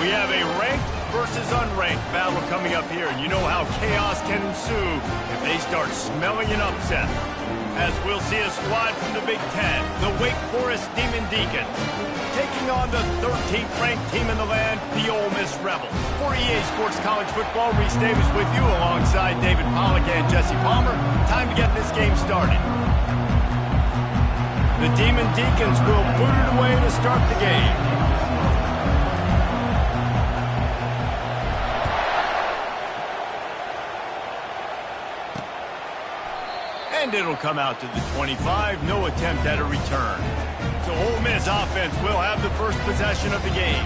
We have a ranked versus unranked battle coming up here, and you know how chaos can ensue if they start smelling an upset. As we'll see a squad from the Big Ten, the Wake Forest Demon Deacons, taking on the 13th ranked team in the land, the Ole Miss Rebels. For EA Sports College Football, Reese Davis with you alongside David Pollack and Jesse Palmer. Time to get this game started. The Demon Deacons will boot it away to start the game. And it'll come out to the 25, no attempt at a return. So Ole Miss offense will have the first possession of the game.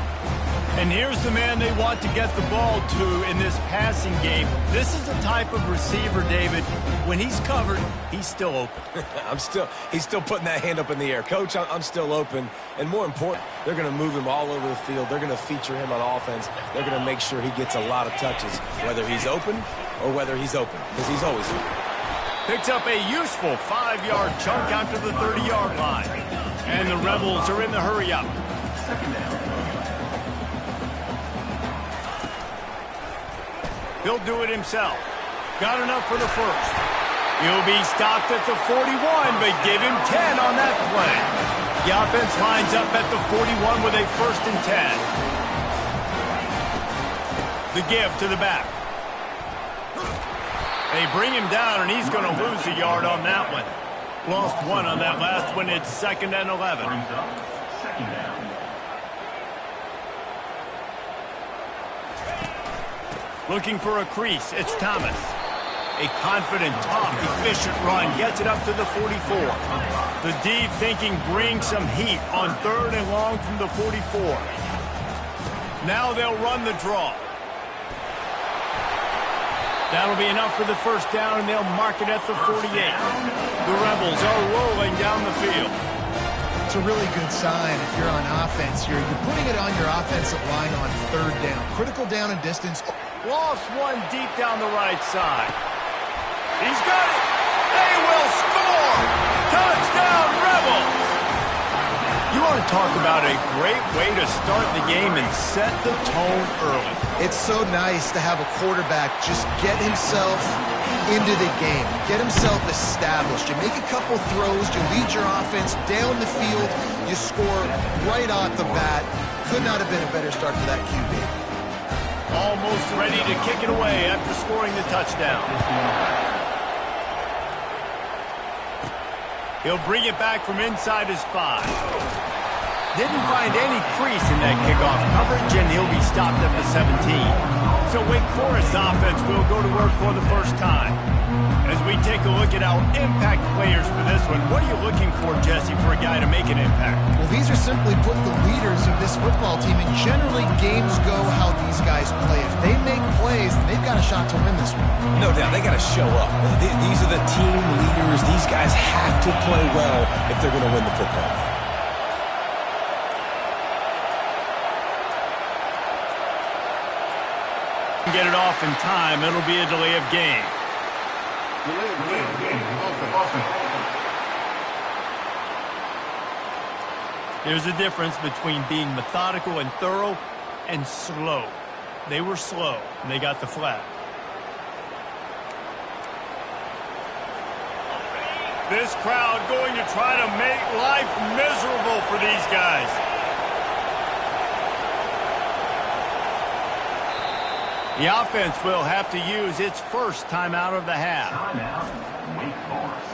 And here's the man they want to get the ball to in this passing game. This is the type of receiver, David, when he's covered, he's still open. He's still putting that hand up in the air. Coach, I'm still open. And more important, they're going to move him all over the field. They're going to feature him on offense. They're going to make sure he gets a lot of touches, whether he's open or whether he's open, because he's always open. Picks up a useful 5-yard chunk out to the 30-yard line. And the Rebels are in the hurry-up. Second down. He'll do it himself. Got enough for the first. He'll be stopped at the 41, but give him 10 on that play. The offense lines up at the 41 with a 1st and 10. The give to the back. They bring him down, and he's going to lose a yard on that one. Lost 1 on that last one. It's 2nd and 11. Second down. Looking for a crease. It's Thomas. A confident, tough, efficient run gets it up to the 44. The D thinking bring some heat on 3rd and long from the 44. Now they'll run the draw. That'll be enough for the first down, and they'll mark it at the 48. The Rebels are rolling down the field. It's a really good sign if you're on offense here. You're putting it on your offensive line on 3rd down. Critical down and distance. Lost 1 deep down the right side. He's got it. They will score. Touchdown, Rebels. You want to talk about a great way to start the game and set the tone early. It's so nice to have a quarterback just get himself into the game, get himself established. You make a couple throws, you lead your offense down the field, you score right off the bat. Could not have been a better start for that QB. Almost ready to kick it away after scoring the touchdown. He'll bring it back from inside his 5. Didn't find any crease in that kickoff coverage, and he'll be stopped at the 17. So Wake Forest offense will go to work for the first time. As we take a look at our impact players for this one, what are you looking for, Jesse, for a guy to make an impact? Well, these are simply put the leaders of this football team, and generally games go how these guys play. If they make plays, then they've got a shot to win this one. No doubt, they got to show up. These are the team leaders. These guys have to play well if they're going to win the football game. Get it off in time, it'll be a delay of game. There's a difference between being methodical and thorough and slow. They were slow, and they got the flag. This crowd going to try to make life miserable for these guys. The offense will have to use its first timeout of the half. Timeout, Wake Forest.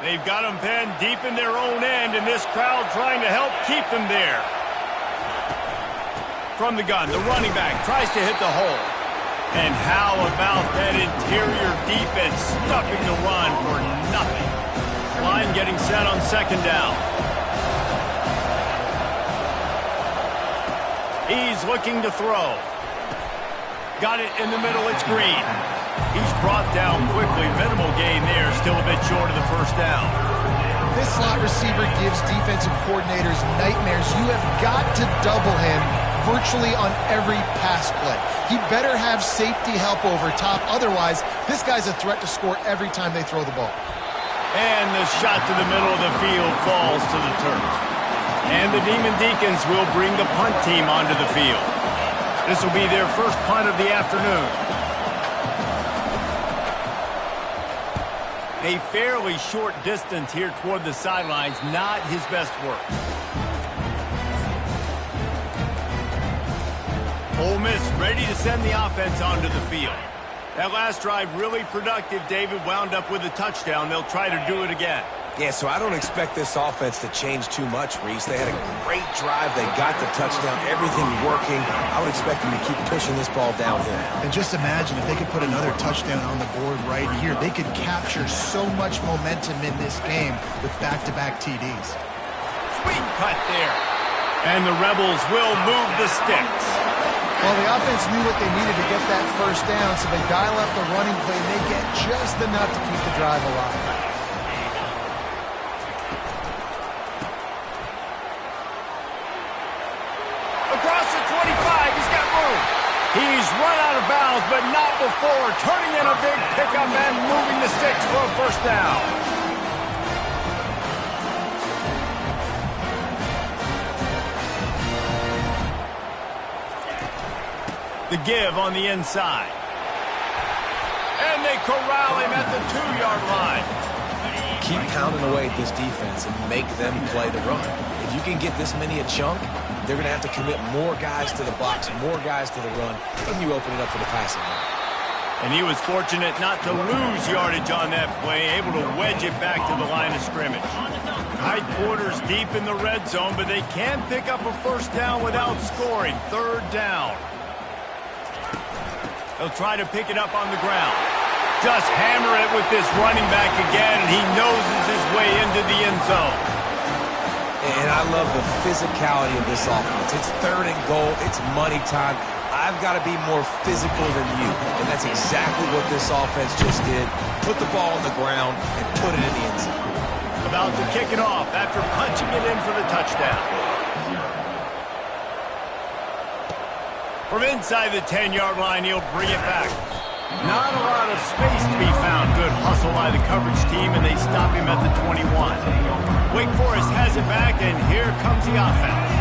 They've got them pinned deep in their own end, and this crowd trying to help keep them there. From the gun, the running back tries to hit the hole. And how about that interior defense stuffing the run for nothing? Line getting set on second down. He's looking to throw. Got it in the middle, it's Green. He's brought down quickly. Minimal gain there, still a bit short of the first down. This slot receiver gives defensive coordinators nightmares. You have got to double him virtually on every pass play. He better have safety help over top. Otherwise, this guy's a threat to score every time they throw the ball. And the shot to the middle of the field falls to the turf. And the Demon Deacons will bring the punt team onto the field. This will be their first punt of the afternoon. A fairly short distance here toward the sidelines, not his best work. Ole Miss ready to send the offense onto the field. That last drive really productive. David wound up with a touchdown. They'll try to do it again. Yeah, so I don't expect this offense to change too much, Reese. They had a great drive. They got the touchdown. Everything working. I would expect them to keep pushing this ball downhill. And just imagine if they could put another touchdown on the board right here. They could capture so much momentum in this game with back-to-back TDs. Sweet cut there. And the Rebels will move the sticks. Well, the offense knew what they needed to get that first down, so they dial up the running play, and they get just enough to keep the drive alive. Across the 25, he's got room. He's run out of bounds, but not before turning in a big pickup and moving the sticks for a first down. The give on the inside. And they corral him at the 2-yard line. Keep pounding away at this defense and make them play the run. If you can get this many a chunk, they're going to have to commit more guys to the box, more guys to the run, and you open it up for the passing game. And he was fortunate not to lose yardage on that play, able to wedge it back to the line of scrimmage. Tight quarters deep in the red zone, but they can pick up a first down without scoring. Third down. He'll try to pick it up on the ground. Just hammer it with this running back again, and he noses his way into the end zone. And I love the physicality of this offense. It's third and goal. It's money time. I've got to be more physical than you. And that's exactly what this offense just did. Put the ball on the ground and put it in the end zone. About to kick it off after punching it in for the touchdown. From inside the 10-yard line, he'll bring it back. Not a lot of space to be found. Good hustle by the coverage team, and they stop him at the 21. Wake Forest has it back, and here comes the offense.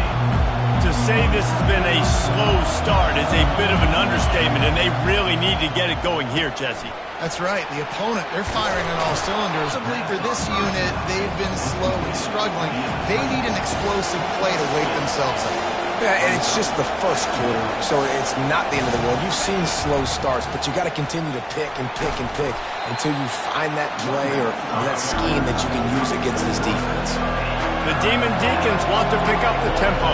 To say this has been a slow start is a bit of an understatement, and they really need to get it going here, Jesse. That's right. The opponent, they're firing on all cylinders. For this unit, they've been slow and struggling. They need an explosive play to wake themselves up. Yeah, and it's just the first quarter, so it's not the end of the world. You've seen slow starts, but you got to continue to pick and pick and pick until you find that play or that scheme that you can use against this defense. The Demon Deacons want to pick up the tempo.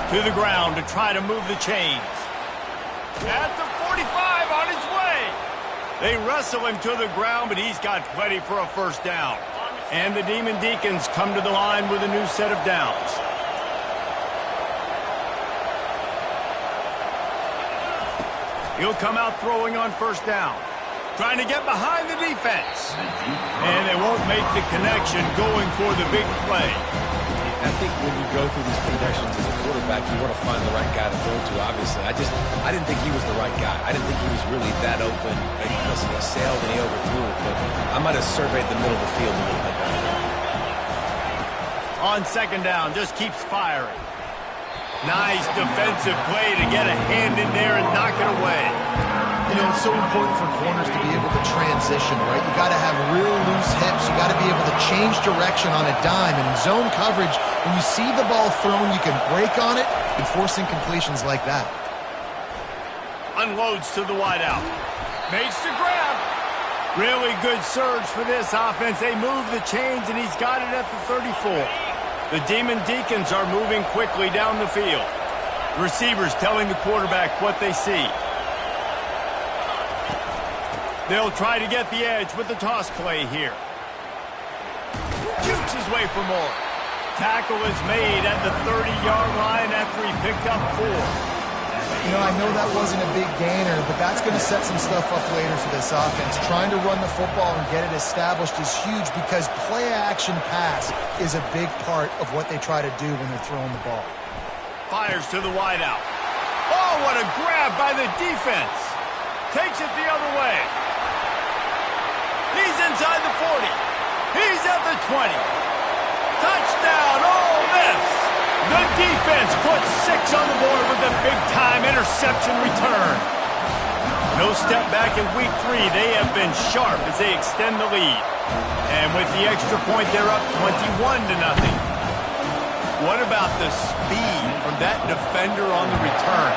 To the ground to try to move the chains. At the 45 on his way. They wrestle him to the ground, but he's got plenty for a first down. And the Demon Deacons come to the line with a new set of downs. He'll come out throwing on first down. Trying to get behind the defense. And they won't make the connection going for the big play. I think when you go through these connections as a quarterback, you want to find the right guy to throw to, obviously. I didn't think he was the right guy. I didn't think he was really that open. Listen, he sailed and he overthrew it, but I might have surveyed the middle of the field a little bit better. On second down, just keeps firing. Nice defensive play to get a hand in there and knock it away. You know, it's so important for corners to be able to transition, right? You got to have real loose hips. You got to be able to change direction on a dime. And in zone coverage, when you see the ball thrown, you can break on it and force incompletions like that. Unloads to the wideout. Makes the grab. Really good surge for this offense. They move the chains, and he's got it at the 34. The Demon Deacons are moving quickly down the field. Receivers telling the quarterback what they see. They'll try to get the edge with the toss play here. Shoots his way for more. Tackle is made at the 30-yard line after he picked up 4. You know, I know that wasn't a big gainer, but that's going to set some stuff up later for this offense. Trying to run the football and get it established is huge because play-action pass is a big part of what they try to do when they're throwing the ball. Fires to the wideout. Oh, what a grab by the defense. Takes it the other way. He's inside the 40. He's at the 20. Touchdown, Ole Miss. The defense puts 6 on the board with a big-time interception return. No step back in week 3. They have been sharp as they extend the lead. And with the extra point, they're up 21-0. What about the speed from that defender on the return?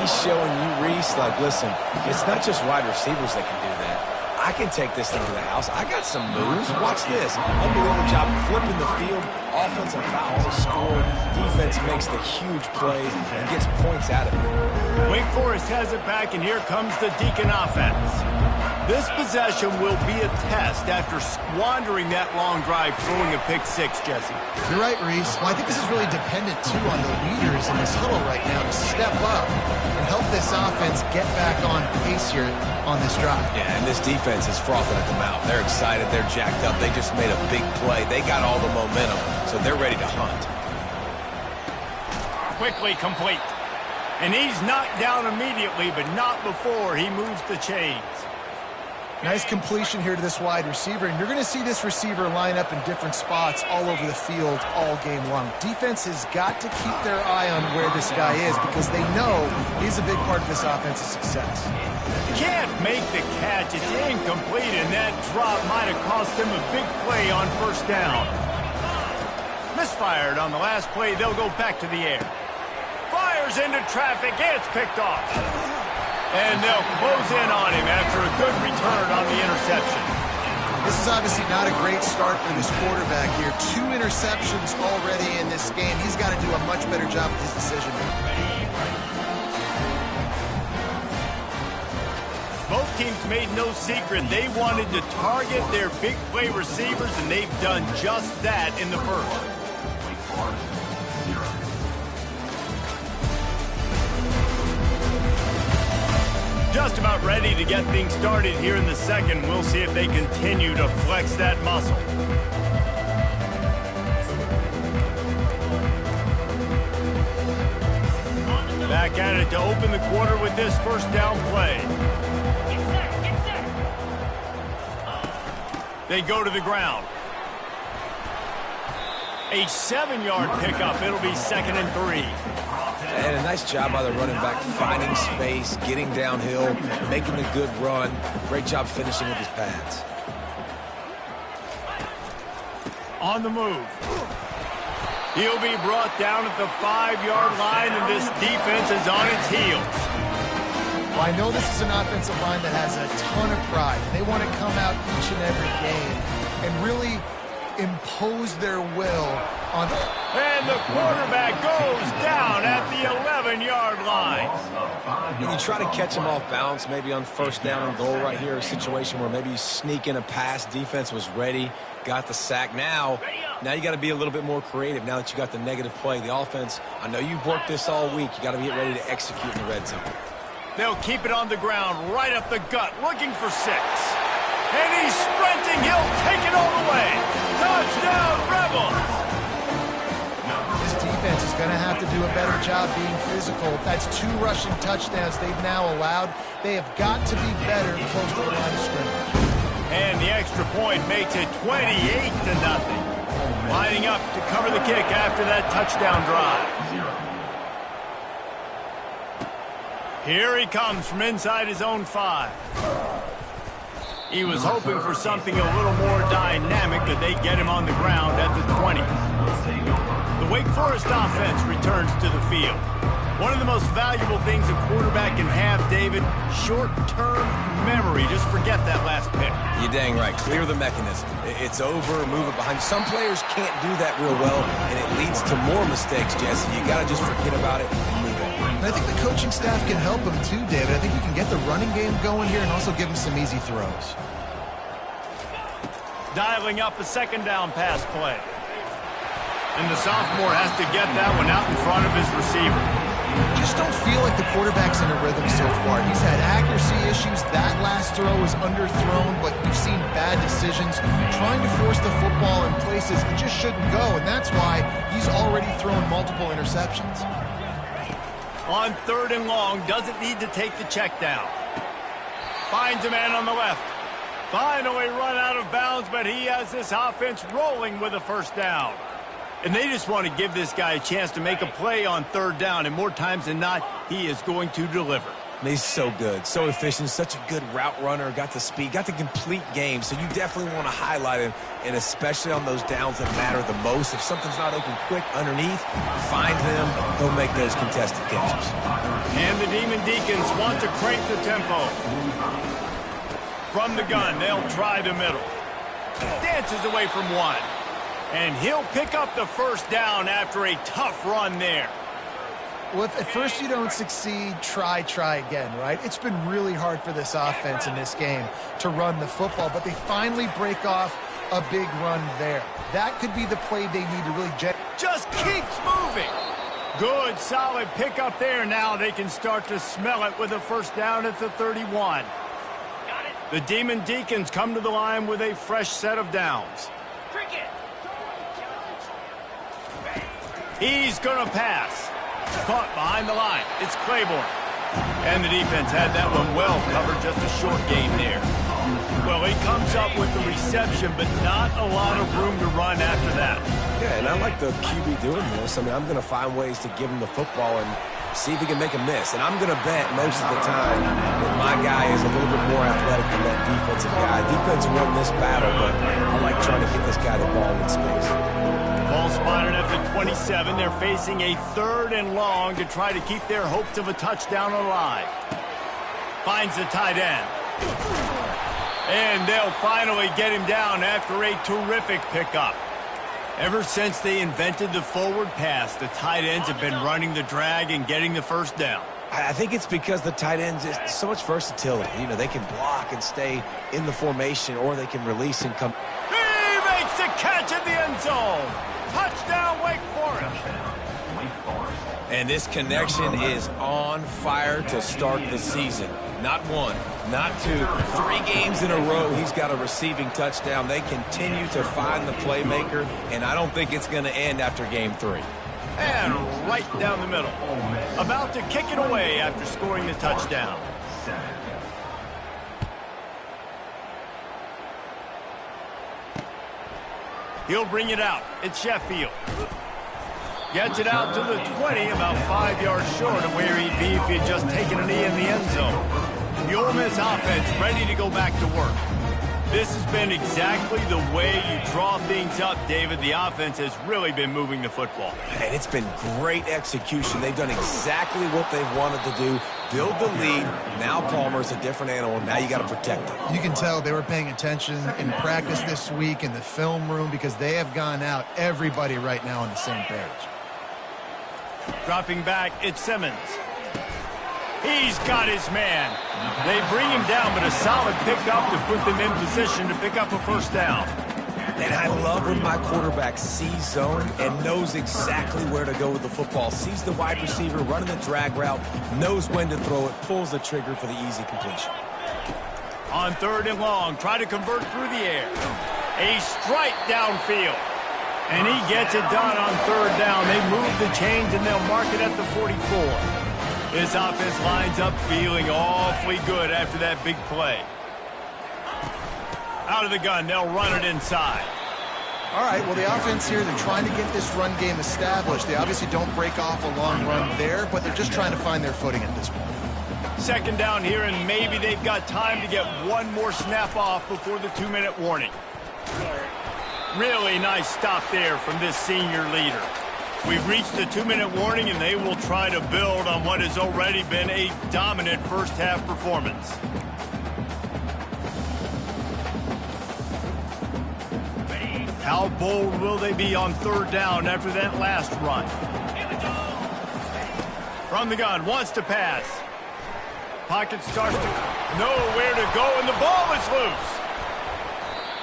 He's showing you, Reese, like, listen, it's not just wide receivers that can do that. I can take this thing to the house. I got some moves. Watch this. Unbelievable job flipping the field. Offensive fouls are scored. Defense makes the huge plays and gets points out of it. Wake Forest has it back, and here comes the Deacon offense. This possession will be a test after squandering that long drive throwing a pick-6, Jesse. You're right, Reese. Well, I think this is really dependent, too, on the leaders in this huddle right now to step up and help this offense get back on pace here on this drive. Yeah, and this defense is frothing at the mouth. They're excited. They're jacked up. They just made a big play. They got all the momentum, so they're ready to hunt. Quickly complete. And he's knocked down immediately, but not before he moves the chains. Nice completion here to this wide receiver, and you're going to see this receiver line up in different spots all over the field all game long. Defense has got to keep their eye on where this guy is because they know he's a big part of this offense's success. Can't make the catch. It's incomplete, and that drop might have cost him a big play on first down. Misfired on the last play. They'll go back to the air. Fires into traffic. It's picked off. And they'll close in on him after a good return on the interception. This is obviously not a great start for this quarterback here. 2 interceptions already in this game. He's got to do a much better job with his decision. Both teams made no secret they wanted to target their big play receivers, and they've done just that in the first. Just about ready to get things started here in the second. We'll see if they continue to flex that muscle. Back at it to open the quarter with this first down play. They go to the ground. A 7-yard pickup. It'll be 2nd and 3. And a nice job by the running back, finding space, getting downhill, making a good run. Great job finishing with his pads. On the move. He'll be brought down at the 5-yard line, and this defense is on its heels. Well, I know this is an offensive line that has a ton of pride. They want to come out each and every game and really impose their will on. And the quarterback goes down at the 11-yard line. When you try to catch him off balance, maybe on first down and goal right here, a situation where maybe you sneak in a pass, defense was ready, got the sack. Now you got to be a little bit more creative now that you got the negative play. The offense, I know you've worked this all week. You got to get ready to execute in the red zone. They'll keep it on the ground, right up the gut, looking for 6. And he's sprinting. He'll take it all the way. Touchdown, Rebels. This defense is going to have to do a better job being physical. That's 2 rushing touchdowns they've now allowed. They have got to be better close to the line of scrimmage. And the extra point makes it 28-0. Lining up to cover the kick after that touchdown drive. Here he comes from inside his own 5. He was hoping for something a little more dynamic, but they get him on the ground at the 20. The Wake Forest offense returns to the field. One of the most valuable things a quarterback can have, David, short-term memory. Just forget that last pick. You're dang right. Clear the mechanism. It's over, move it behind. Some players can't do that real well, and it leads to more mistakes, Jesse. You got to just forget about it and move on. And I think the coaching staff can help him too, David. I think you can get the running game going here and also give him some easy throws. Dialing up a second down pass play. And the sophomore has to get that one out in front of his receiver. Just don't feel like the quarterback's in a rhythm so far. He's had accuracy issues. That last throw was underthrown, but you've seen bad decisions. Trying to force the football in places it just shouldn't go, and that's why he's already thrown multiple interceptions. On 3rd and long, doesn't need to take the check down. Finds a man on the left. Finally run out of bounds, but he has this offense rolling with a first down. And they just want to give this guy a chance to make a play on 3rd down, and more times than not, he is going to deliver. He's so good, so efficient, such a good route runner, got the speed, got the complete game, so you definitely want to highlight him, and especially on those downs that matter the most. If something's not open quick underneath, find him, he'll make those contested catches. And the Demon Deacons want to crank the tempo. From the gun, they'll try the middle. Dances away from one. And he'll pick up the first down after a tough run there. Well, if at first you don't succeed, try again, right? It's been really hard for this offense in this game to run the football, but they finally break off a big run there. That could be the play they need to really just keeps moving. Good, solid pickup there. Now they can start to smell it with a first down at the 31. The Demon Deacons come to the line with a fresh set of downs. He's going to pass. Caught behind the line. It's Claiborne. And the defense had that one well covered. Just a short game there. Well, he comes up with the reception, but not a lot of room to run after that. Yeah, and I like the QB doing this. I mean, I'm going to find ways to give him the football and see if he can make a miss. And I'm going to bet most of the time that my guy is a little bit more athletic than that defensive guy. Defense won this battle, but I like trying to get this guy the ball in space. Ball spotted at the 27. They're facing a 3rd and long to try to keep their hopes of a touchdown alive. Finds the tight end. And they'll finally get him down after a terrific pickup. Ever since they invented the forward pass, the tight ends have been running the drag and getting the first down. I think it's because the tight ends is so much versatility. You know, they can block and stay in the formation, or they can release and come. He makes the catch in the end zone. Touchdown, Wake Forest. And this connection is on fire to start the season. Not one, not two, 3 games in a row he's got a receiving touchdown. They continue to find the playmaker, and I don't think it's going to end after game 3. And right down the middle. About to kick it away after scoring the touchdown. He'll bring it out. It's Sheffield. Gets it out to the 20, about 5 yards short of where he'd be if he had just taken a knee in the end zone. The Ole Miss offense ready to go back to work. This has been exactly the way you draw things up, David. The offense has really been moving the football. And it's been great execution. They've done exactly what they've wanted to do. Build the lead. Now Palmer's a different animal. Now you got to protect him. You can tell they were paying attention in practice this week in the film room because they have gone out, everybody right now on the same page. Dropping back, it's Simmons. He's got his man. They bring him down, but a solid pickup to put them in position to pick up a first down. And I love when my quarterback sees zone and knows exactly where to go with the football. Sees the wide receiver running the drag route, knows when to throw it, pulls the trigger for the easy completion. On 3rd and long, try to convert through the air. A strike downfield. And he gets it done on 3rd down. They move the chains and they'll mark it at the 44. This offense lines up feeling awfully good after that big play. Out of the gun, they'll run it inside. All right, well, the offense here, they're trying to get this run game established. They obviously don't break off a long run there, but they're just trying to find their footing at this point. Second down here, and maybe they've got time to get one more snap off before the 2-minute warning. Really nice stop there from this senior leader. We've reached the 2-minute warning, and they will try to build on what has already been a dominant first-half performance. How bold will they be on third down after that last run? From the gun, wants to pass. Pocket starts to know where to go, and the ball is loose.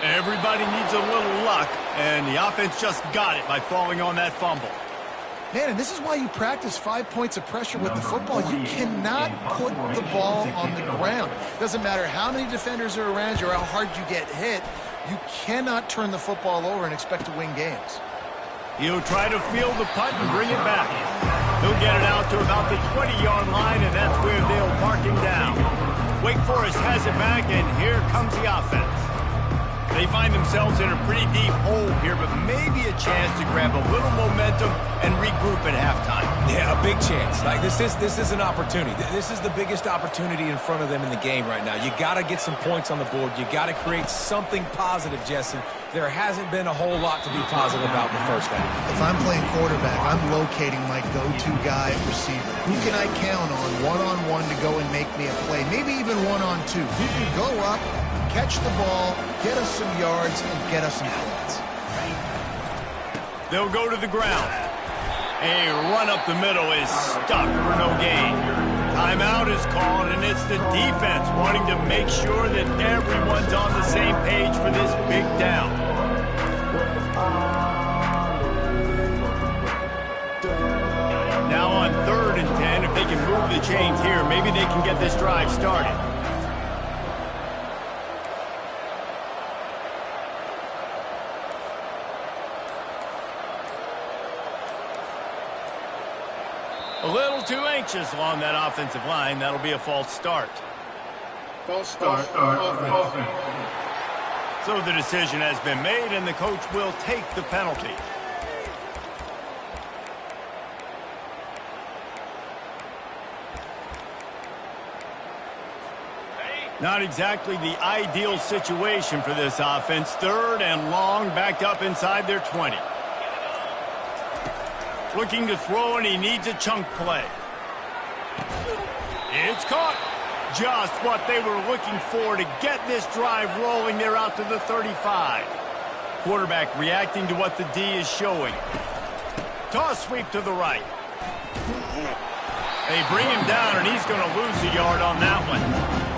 Everybody needs a little luck, and the offense just got it by falling on that fumble. Man, and this is why you practice 5 points of pressure with the football. You cannot put the ball on the ground. Doesn't matter how many defenders are around you or how hard you get hit. You cannot turn the football over and expect to win games. He'll try to field the punt and bring it back. He'll get it out to about the 20-yard line, and that's where they'll mark him down. Wake Forest has it back, and here comes the offense. They find themselves in a pretty deep hole here, but maybe a chance to grab a little momentum and regroup at halftime. Yeah, a big chance. Like this is an opportunity. This is the biggest opportunity in front of them in the game right now. You got to get some points on the board. You got to create something positive, Jesse. There hasn't been a whole lot to be positive about in the first half. If I'm playing quarterback, I'm locating my go-to guy at receiver. Who can I count on one-on-one to go and make me a play? Maybe even one-on-two. Who can go up, catch the ball, get us some yards, and get us some points. They'll go to the ground. A run up the middle is stuck for no gain. Timeout is called, and it's the defense wanting to make sure that everyone's on the same page for this big down. Now on 3rd and 10, if they can move the chains here, maybe they can get this drive started. A little too anxious along that offensive line. That'll be a false start. False start. Offense. So the decision has been made, and the coach will take the penalty. Not exactly the ideal situation for this offense. 3rd and long, backed up inside their 20. Looking to throw, and he needs a chunk play. It's caught. Just what they were looking for to get this drive rolling. They're out to the 35. Quarterback reacting to what the D is showing. Toss sweep to the right. They bring him down, and he's going to lose a yard on that one.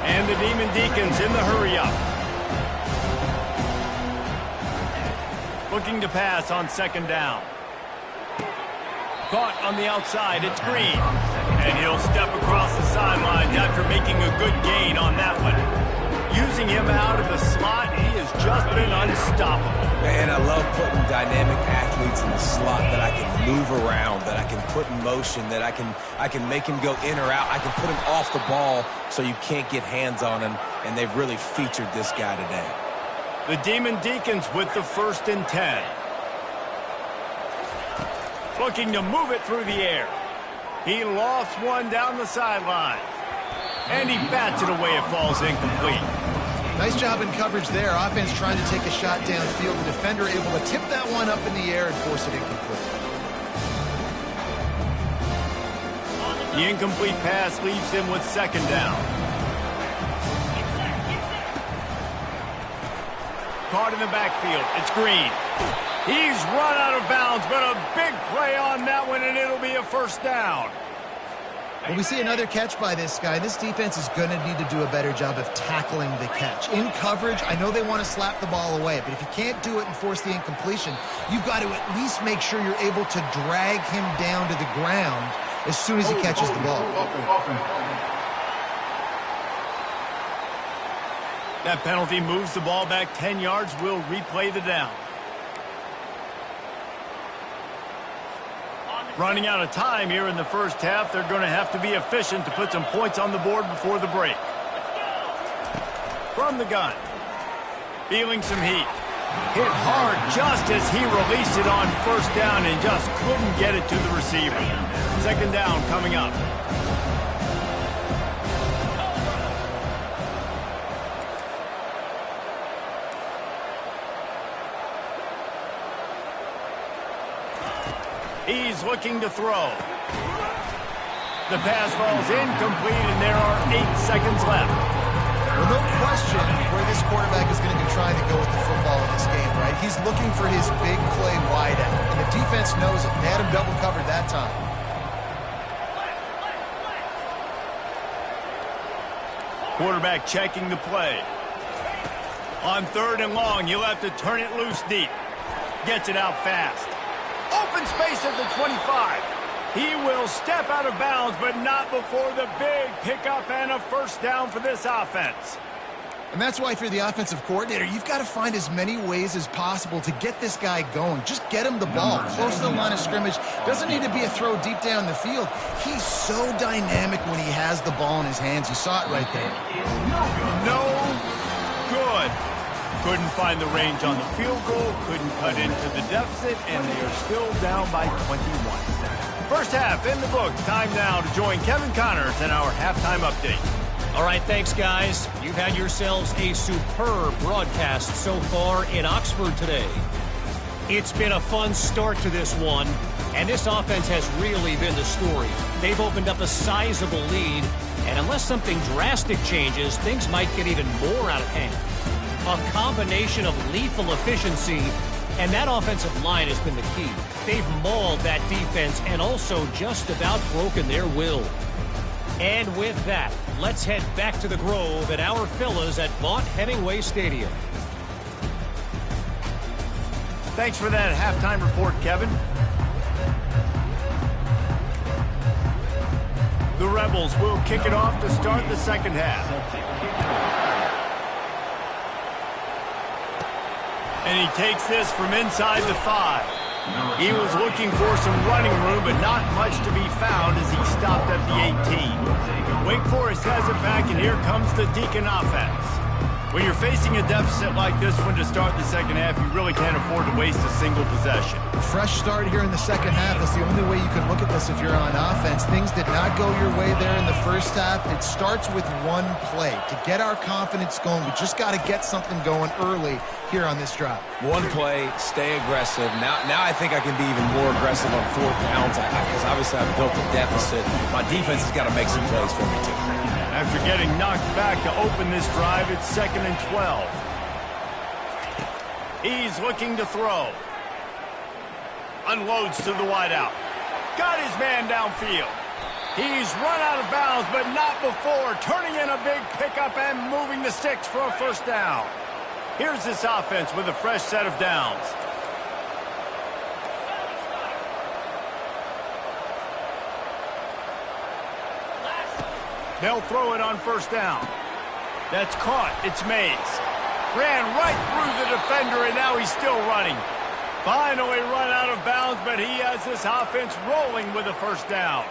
And the Demon Deacons in the hurry-up. Looking to pass on 2nd down. Caught on the outside, it's Green. And he'll step across the sidelines after making a good gain on that one. Using him out of the slot, he has just been unstoppable. Man, I love putting dynamic athletes in the slot that I can move around, that I can put in motion, that I can make him go in or out. I can put him off the ball so you can't get hands on him, and they've really featured this guy today. The Demon Deacons with the 1st and 10. Looking to move it through the air. He lofts one down the sideline. And he bats it away. It falls incomplete. Nice job in coverage there. Offense trying to take a shot downfield. The defender able to tip that one up in the air and force it incomplete. The incomplete pass leaves him with 2nd down. Caught in the backfield. It's Green. He's run out of bounds, but a big play on that one, and it'll be a 1st down. Well, we see another catch by this guy. This defense is going to need to do a better job of tackling the catch. In coverage, I know they want to slap the ball away, but if you can't do it and force the incompletion, you've got to at least make sure you're able to drag him down to the ground as soon as he catches the ball. That penalty moves the ball back 10 yards. We'll replay the down. Running out of time here in the first half. They're going to have to be efficient to put some points on the board before the break. From the gun. Feeling some heat. Hit hard just as he released it on 1st down and just couldn't get it to the receiver. 2nd down coming up. He's looking to throw. The pass falls incomplete, and there are 8 seconds left. Well, no question where this quarterback is going to be trying to go with the football in this game, right? He's looking for his big play wide out, and the defense knows it. They had him double covered that time. Quarterback checking the play. On 3rd and long, he'll have to turn it loose deep. Gets it out fast. Open space at the 25. He will step out of bounds, but not before the big pickup and a first down for this offense. And that's why if you're the offensive coordinator, you've got to find as many ways as possible to get this guy going. Just get him the ball close to the line of scrimmage. Doesn't need to be a throw deep down the field. He's so dynamic when he has the ball in his hands. You saw it right there. No good. Couldn't find the range on the field goal, couldn't cut into the deficit, and they are still down by 21. First half in the books. Time now to join Kevin Connors in our halftime update. All right, thanks, guys. You've had yourselves a superb broadcast so far in Oxford today. It's been a fun start to this one, and this offense has really been the story. They've opened up a sizable lead, and unless something drastic changes, things might get even more out of hand. A combination of lethal efficiency, and that offensive line has been the key. They've mauled that defense and also just about broken their will. And with that, let's head back to the Grove at our fellas at Vaught Hemingway Stadium. Thanks for that halftime report, Kevin. The Rebels will kick it off to start the second half. And he takes this from inside the 5. He was looking for some running room, but not much to be found as he stopped at the 18. Wake Forest has it back, and here comes the Deacon offense. When you're facing a deficit like this one to start the second half, you really can't afford to waste a single possession. Fresh start here in the second half. That's the only way you can look at this if you're on offense. Things did not go your way there in the first half. It starts with one play. To get our confidence going, we just got to get something going early here on this drive. One play, stay aggressive. Now I think I can be even more aggressive on 4th downs because obviously I've built a deficit. My defense has got to make some plays for me too. After getting knocked back to open this drive, it's 2nd and 12. He's looking to throw. Unloads to the wideout. Got his man downfield. He's run out of bounds, but not before turning in a big pickup and moving the sticks for a first down. Here's this offense with a fresh set of downs. They'll throw it on first down. That's caught. It's Mays. Ran right through the defender, and now he's still running. Finally run out of bounds, but he has this offense rolling with a first down.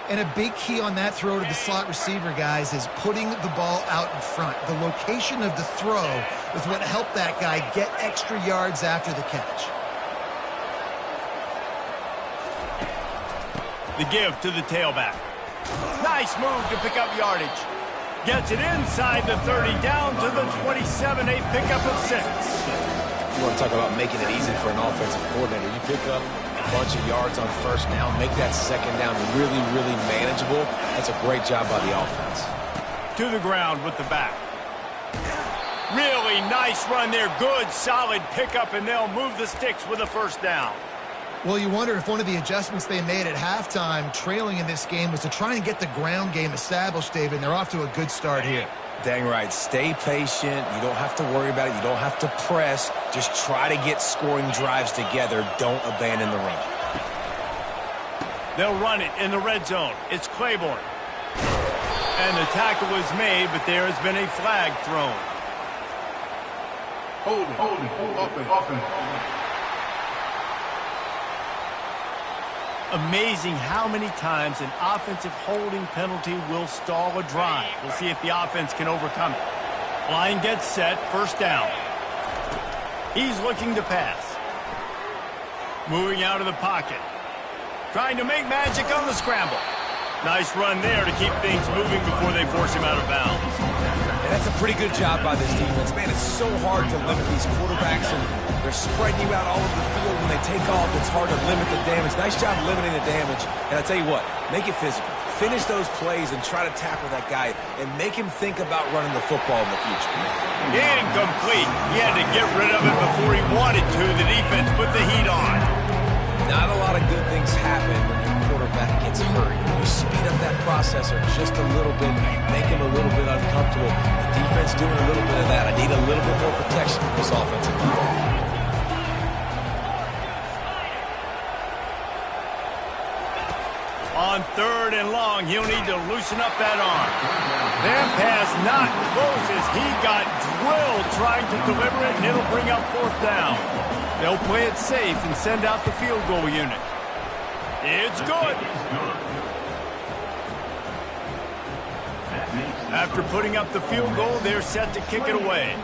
And a big key on that throw to the slot receiver, guys, is putting the ball out in front. The location of the throw is what helped that guy get extra yards after the catch. The give to the tailback. Nice move to pick up yardage. Gets it inside the 30, down to the 27, a pickup of 6. You want to talk about making it easy for an offensive coordinator. You pick up a bunch of yards on first down, make that second down really, really manageable. That's a great job by the offense. To the ground with the back. Really nice run there. Good, solid pickup, and they'll move the sticks with a first down. Well, you wonder if one of the adjustments they made at halftime, trailing in this game, was to try and get the ground game established, David, and they're off to a good start here. Dang right. Stay patient. You don't have to worry about it. You don't have to press. Just try to get scoring drives together. Don't abandon the run. They'll run it in the red zone. It's Claiborne. And the tackle is made, but there has been a flag thrown. Offense. Amazing how many times an offensive holding penalty will stall a drive. We'll see if the offense can overcome it. Line gets set, first down. He's looking to pass. Moving out of the pocket. Trying to make magic on the scramble. Nice run there to keep things moving before they force him out of bounds. And that's a pretty good job by this defense. Man, it's so hard to limit these quarterbacks, and they're spreading you out all over the field. When they take off, it's hard to limit the damage. Nice job limiting the damage. And I tell you what, make it physical. Finish those plays and try to tackle that guy and make him think about running the football in the future. Incomplete. He had to get rid of it before he wanted to. The defense put the heat on. Not a lot of good things happen when your quarterback gets hurried. You speed up that processor just a little bit, make him a little bit uncomfortable. The defense doing a little bit of that. I need a little bit more protection from this offensive line. On 3rd and long, he'll need to loosen up that arm. That pass not close as he got drilled trying to deliver it, and it'll bring up 4th down. They'll play it safe and send out the field goal unit. It's good. After putting up the field goal, they're set to kick it away.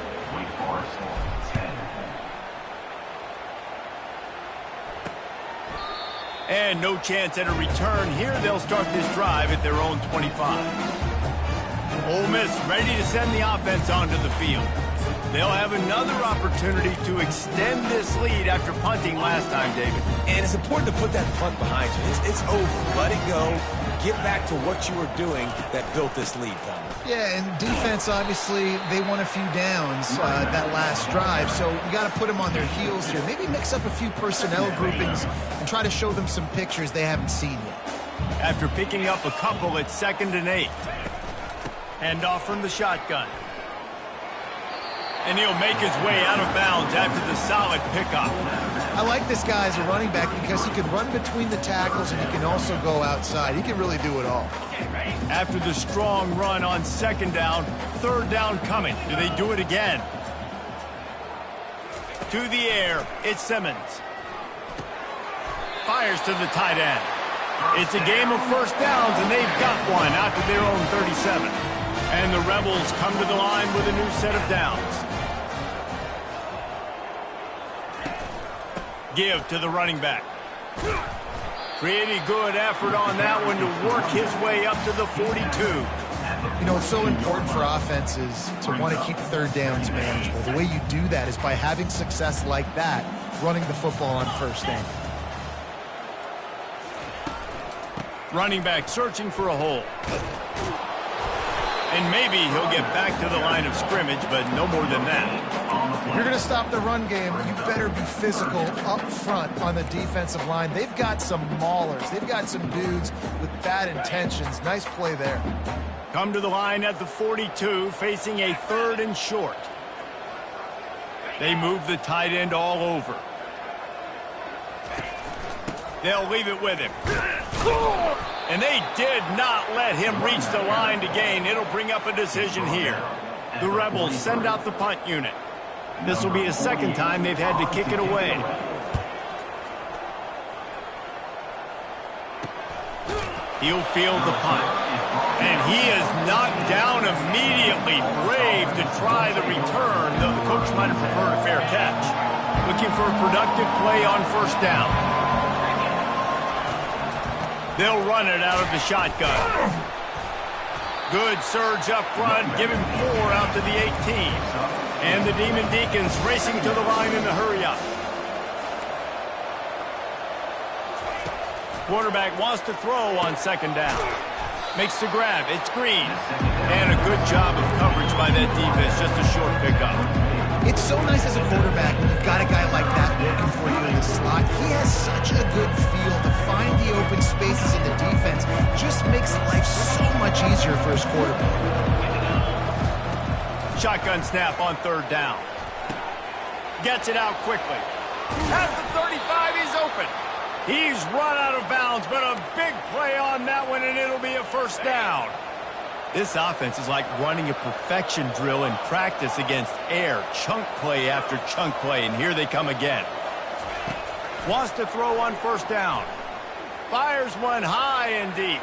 And no chance at a return here. They'll start this drive at their own 25. Ole Miss ready to send the offense onto the field. They'll have another opportunity to extend this lead after punting last time, David. And it's important to put that punt behind you. It's over. Let it go. Get back to what you were doing that built this lead, Tom. Yeah, and defense, obviously, they won a few downs that last drive, so you got to put them on their heels here. Maybe mix up a few personnel groupings and try to show them some pictures they haven't seen yet. After picking up a couple at 2nd and 8. Hand off from the shotgun. And he'll make his way out of bounds after the solid pickup. I like this guy as a running back because he can run between the tackles and he can also go outside. He can really do it all. After the strong run on 2nd down, 3rd down coming. Do they do it again? To the air, it's Simmons. Fires to the tight end. It's a game of 1st downs, and they've got one out to their own 37. And the Rebels come to the line with a new set of downs. Give to the running back. Pretty good effort on that one to work his way up to the 42. You know, it's so important for offenses to want to keep 3rd downs manageable. The way you do that is by having success like that, running the football on 1st down. Running back searching for a hole. And maybe he'll get back to the line of scrimmage, but no more than that. If you're going to stop the run game, you better be physical up front on the defensive line. They've got some maulers. They've got some dudes with bad intentions. Nice play there. Come to the line at the 42, facing a 3rd and short. They move the tight end all over. They'll leave it with him. And they did not let him reach the line to gain. It'll bring up a decision here. The Rebels send out the punt unit. This will be the 2nd time they've had to kick it away. He'll field the punt. And he is knocked down immediately. Brave to try the return, though the coach might have preferred a fair catch. Looking for a productive play on 1st down. They'll run it out of the shotgun. Good surge up front, giving 4 out to the 18. And the Demon Deacons racing to the line in the hurry-up. Quarterback wants to throw on 2nd down. Makes the grab. It's Green. And a good job of coverage by that defense. Just a short pickup. It's so nice as a quarterback when you've got a guy like that working for you in the slot. He has such a good feel to find the open spaces in the defense. Just makes life so much easier for his quarterback. Shotgun snap on 3rd down. Gets it out quickly. At the 35, he's open. He's run out of bounds, but a big play on that one, and it'll be a 1st down. This offense is like running a perfection drill in practice against air. Chunk play after chunk play, and here they come again. Wants to throw on 1st down. Fires one high and deep.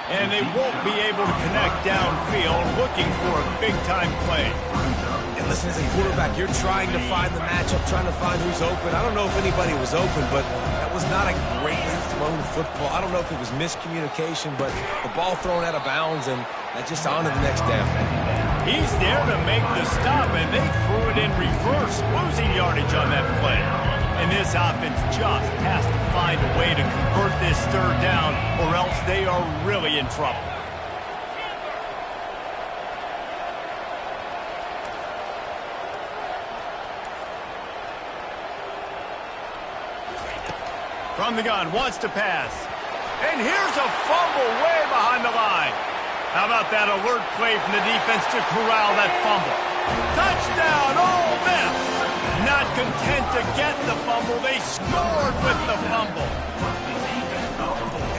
And they won't be able to connect downfield, looking for a big-time play. And listen, as a quarterback, you're trying to find the matchup, trying to find who's open. I don't know if anybody was open, but that was not a greatly thrown football. I don't know if it was miscommunication, but the ball thrown out of bounds, and that's just on to the next down. He's there to make the stop, and they threw it in reverse, losing yardage on that play. And this offense just has to find a way to convert this third down, or else they are really in trouble. From the gun, wants to pass. And here's a fumble way behind the line. How about that alert play from the defense to corral that fumble? Touchdown, Ole Miss! Not content to get the fumble, they scored with the fumble.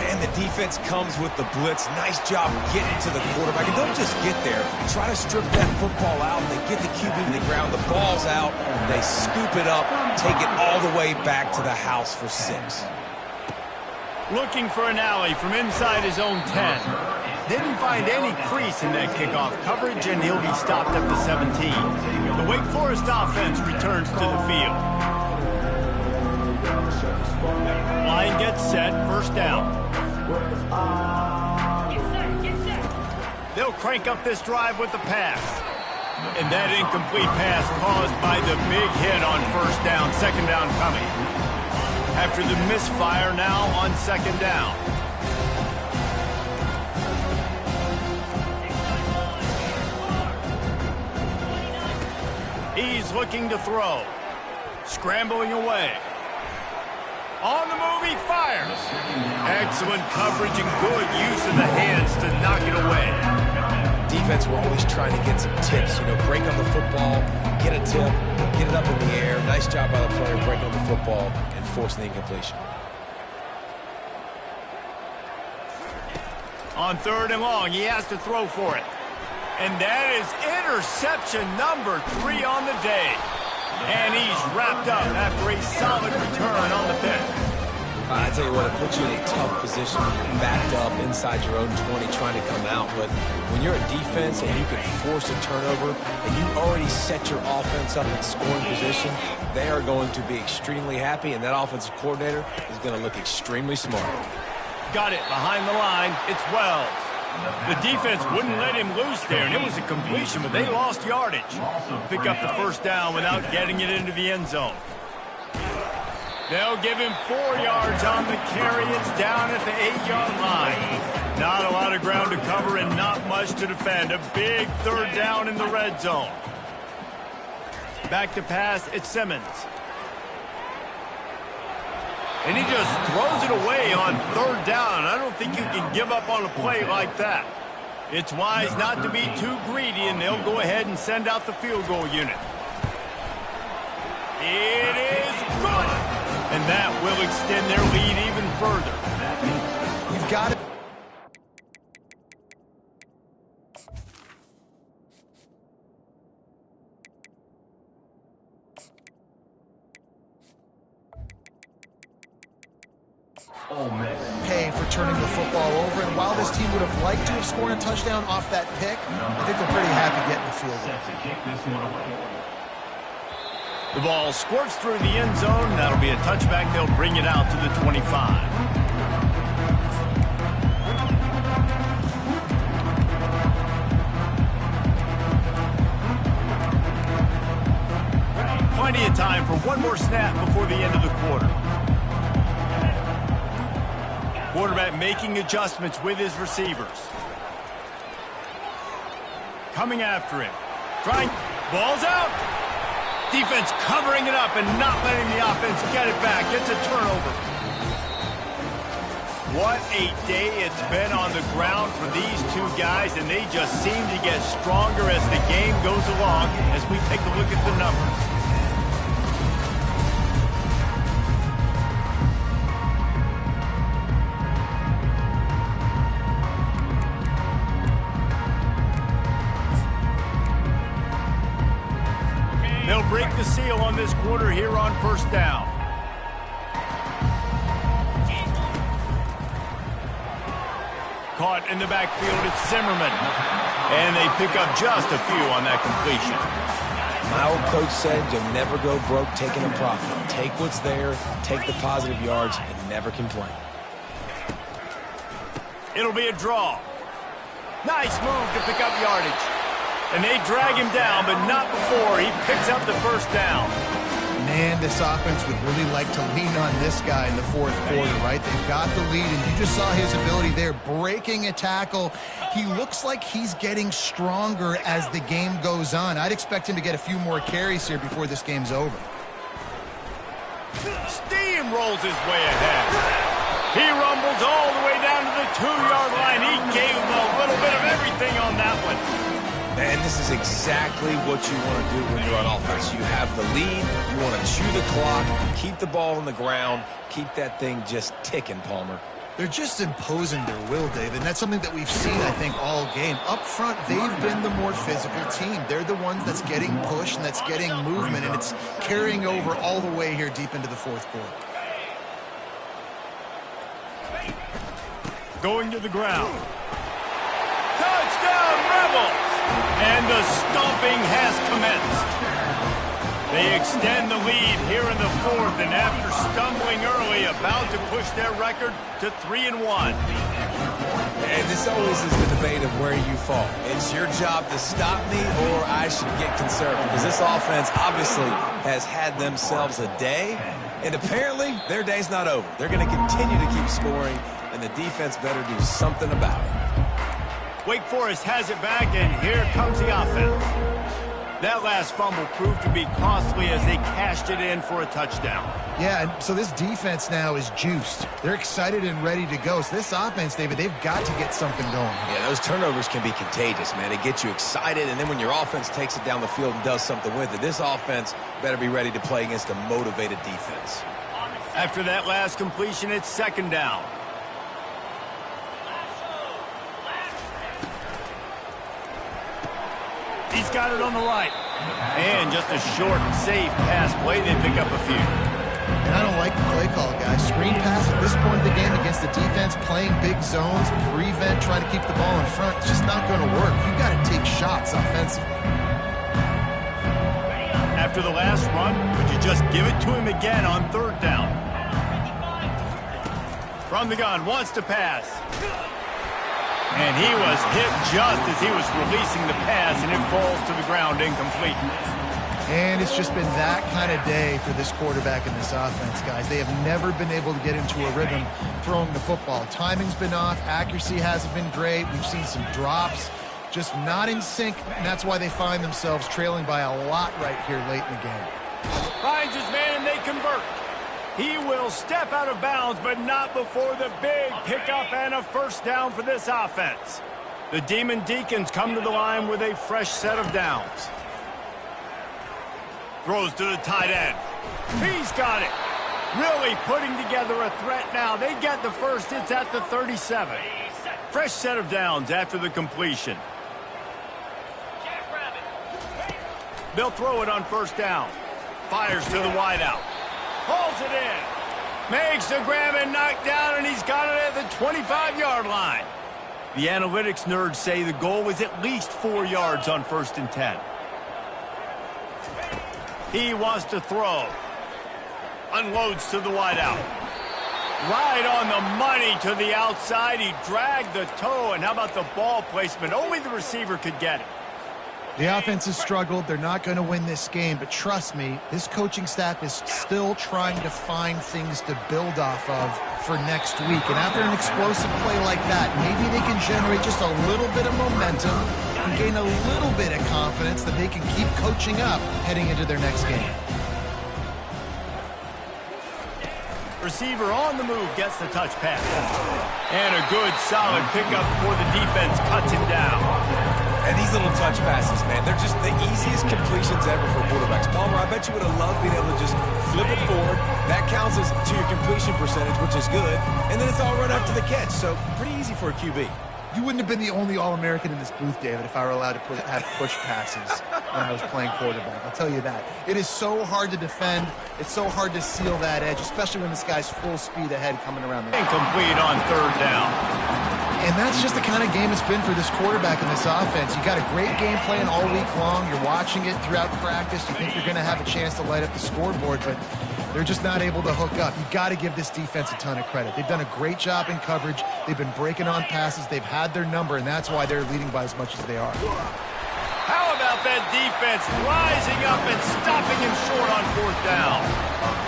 And the defense comes with the blitz. Nice job getting to the quarterback. And don't just get there. Try to strip that football out. They get the QB to the ground. The ball's out. They scoop it up, take it all the way back to the house for 6. Looking for an alley from inside his own 10. Didn't find any crease in that kickoff coverage, and he'll be stopped up to 17. The Wake Forest offense returns to the field. Line gets set, first down. They'll crank up this drive with the pass. And that incomplete pass caused by the big hit on first down, second down coming. After the misfire, now on second down. He's looking to throw. Scrambling away. On the move, he fires. Excellent coverage and good use of the hands to knock it away. Defense, we're always trying to get some tips. You know, break on the football, get a tip, get it up in the air. Nice job by the player breaking on the football and forcing the incompletion. On third and long, he has to throw for it. And that is interception number 3 on the day. And he's wrapped up after a solid return on the pick. I tell you what, it puts you in a tough position when you're backed up inside your own 20 trying to come out. But when you're a defense and you can force a turnover and you already set your offense up in scoring position, they are going to be extremely happy, and that offensive coordinator is going to look extremely smart. Got it behind the line. It's Wells. The defense wouldn't let him loose there, and it was a completion, but they lost yardage. Pick up the first down without getting it into the end zone. They'll give him 4 yards on the carry. It's down at the 8-yard line. Not a lot of ground to cover and not much to defend. A big third down in the red zone. Back to pass, it's Simmons. And he just throws it away on third down. I don't think you can give up on a play like that. It's wise not to be too greedy, and they'll go ahead and send out the field goal unit. It is good. And that will extend their lead even further. You've got it. Pay for turning the football over, and while this team would have liked to have scored a touchdown off that pick, I think they're pretty happy getting the field goal. The ball squirts through the end zone. That'll be a touchback. They'll bring it out to the 25. Plenty of time for one more snap before the end of the quarter. Quarterback making adjustments with his receivers. Coming after him. Trying. Ball's out. Defense covering it up and not letting the offense get it back. It's a turnover. What a day it's been on the ground for these two guys, and they just seem to get stronger as the game goes along as we take a look at the numbers. They'll break the seal on this quarter here on first down. Caught in the backfield, it's Zimmerman. And they pick up just a few on that completion. My old coach said you'll never go broke taking a profit. Take what's there, take the positive yards, and never complain. It'll be a draw. Nice move to pick up yardage. And they drag him down, but not before he picks up the first down. Man, this offense would really like to lean on this guy in the fourth quarter, right? They've got the lead, and you just saw his ability there, breaking a tackle. He looks like he's getting stronger as the game goes on. I'd expect him to get a few more carries here before this game's over. Steamrolls his way ahead. He rumbles all the way down to the 2-yard line. He gave him a little bit of everything on that one. And this is exactly what you want to do when you're on offense. You have the lead. You want to chew the clock, keep the ball on the ground, keep that thing just ticking, Palmer. They're just imposing their will, David, and that's something that we've seen, I think, all game. Up front, they've been the more physical team. They're the ones that's getting pushed and that's getting movement, and it's carrying over all the way here deep into the fourth quarter. Going to the ground. Touchdown, Rebels! And the stomping has commenced. They extend the lead here in the fourth, and after stumbling early, about to push their record to 3-1. And this always is the debate of where you fall. It's your job to stop me, or I should get concerned, because this offense obviously has had themselves a day, and apparently their day's not over. They're going to continue to keep scoring, and the defense better do something about it. Wake Forest has it back, and here comes the offense. That last fumble proved to be costly as they cashed it in for a touchdown. Yeah, and so this defense now is juiced. They're excited and ready to go. So this offense, David, they've got to get something going. Yeah, those turnovers can be contagious, man. It gets you excited, and then when your offense takes it down the field and does something with it, this offense better be ready to play against a motivated defense. After that last completion, it's second down. He's got it on the right. And just a short, safe pass play. They pick up a few. And I don't like the play call, guys. Screen pass at this point in the game against the defense, playing big zones, prevent, trying to keep the ball in front. It's just not going to work. You've got to take shots offensively. After the last run, would you just give it to him again on third down? From the gun, wants to pass. And he was hit just as he was releasing the pass, and it falls to the ground incomplete. And it's just been that kind of day for this quarterback and this offense, guys. They have never been able to get into a rhythm throwing the football. Timing's been off. Accuracy hasn't been great. We've seen some drops, just not in sync, and that's why they find themselves trailing by a lot right here late in the game. Finds his man, and they convert. He will step out of bounds, but not before the big pickup and a first down for this offense. The Demon Deacons come to the line with a fresh set of downs. Throws to the tight end. He's got it. Really putting together a threat now. They get the first. It's at the 37. Fresh set of downs after the completion. They'll throw it on first down. Fires to the wideout. Pulls it in. Makes the grab and knock down, and he's got it at the 25-yard line. The analytics nerds say the goal was at least 4 yards on 1st and 10. He wants to throw. Unloads to the wideout. Right on the money to the outside. He dragged the toe, and how about the ball placement? Only the receiver could get it. The offense has struggled. They're not going to win this game, but trust me, this coaching staff is still trying to find things to build off of for next week. And after an explosive play like that, maybe they can generate just a little bit of momentum and gain a little bit of confidence that they can keep coaching up heading into their next game. Receiver on the move gets the touch pass. And a good, solid pickup before the defense cuts him down. And these little touch passes, man, they're just the easiest completions ever for quarterbacks. Palmer, I bet you would have loved being able to just flip it forward. That counts as to your completion percentage, which is good. And then it's all run after the catch, so pretty easy for a QB. You wouldn't have been the only All-American in this booth, David, if I were allowed to have push passes when I was playing quarterback. I'll tell you that. It is so hard to defend. It's so hard to seal that edge, especially when this guy's full speed ahead coming around the Incomplete on third down. And that's just the kind of game it's been for this quarterback in this offense. You got a great game plan all week long. You're watching it throughout practice. You think you're going to have a chance to light up the scoreboard, but they're just not able to hook up. You got to give this defense a ton of credit. They've done a great job in coverage. They've been breaking on passes. They've had their number, and that's why they're leading by as much as they are. How about that defense rising up and stopping him short on 4th down.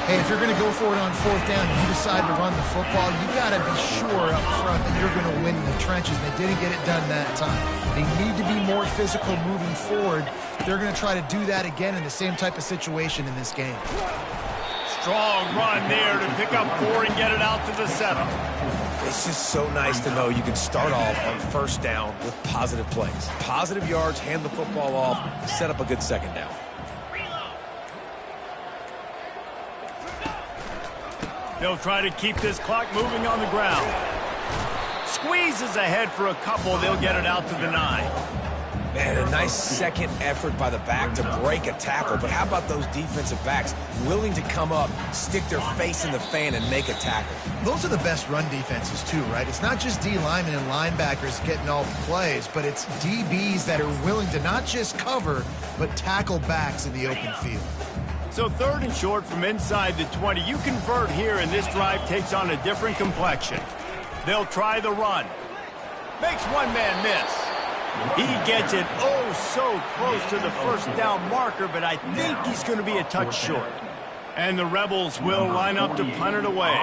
Hey, if you're going to go for it on 4th down and you decide to run the football, you got to be sure up front that you're going to win in the trenches. They didn't get it done that time. They need to be more physical moving forward. They're going to try to do that again in the same type of situation in this game. Strong run there to pick up 4 and get it out to the 7. It's just so nice to know you can start off on 1st down with positive plays. Positive yards, hand the football off, set up a good 2nd down. They'll try to keep this clock moving on the ground. Squeezes ahead for a couple. They'll get it out to the 9. Man, a nice second effort by the back to break a tackle. But how about those defensive backs willing to come up, stick their face in the fan, and make a tackle? Those are the best run defenses, too, right? It's not just D linemen and linebackers getting all the plays, but it's DBs that are willing to not just cover, but tackle backs in the open field. So 3rd and short from inside the 20. You convert here, and this drive takes on a different complexion. They'll try the run. Makes one man miss. He gets it so close to the 1st down marker, but I think he's going to be a touch short. And the Rebels will line up to punt it away.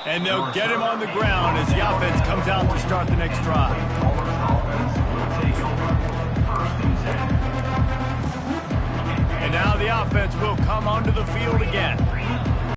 And they'll get him on the ground as the offense comes out to start the next drive. And now the offense will come onto the field again.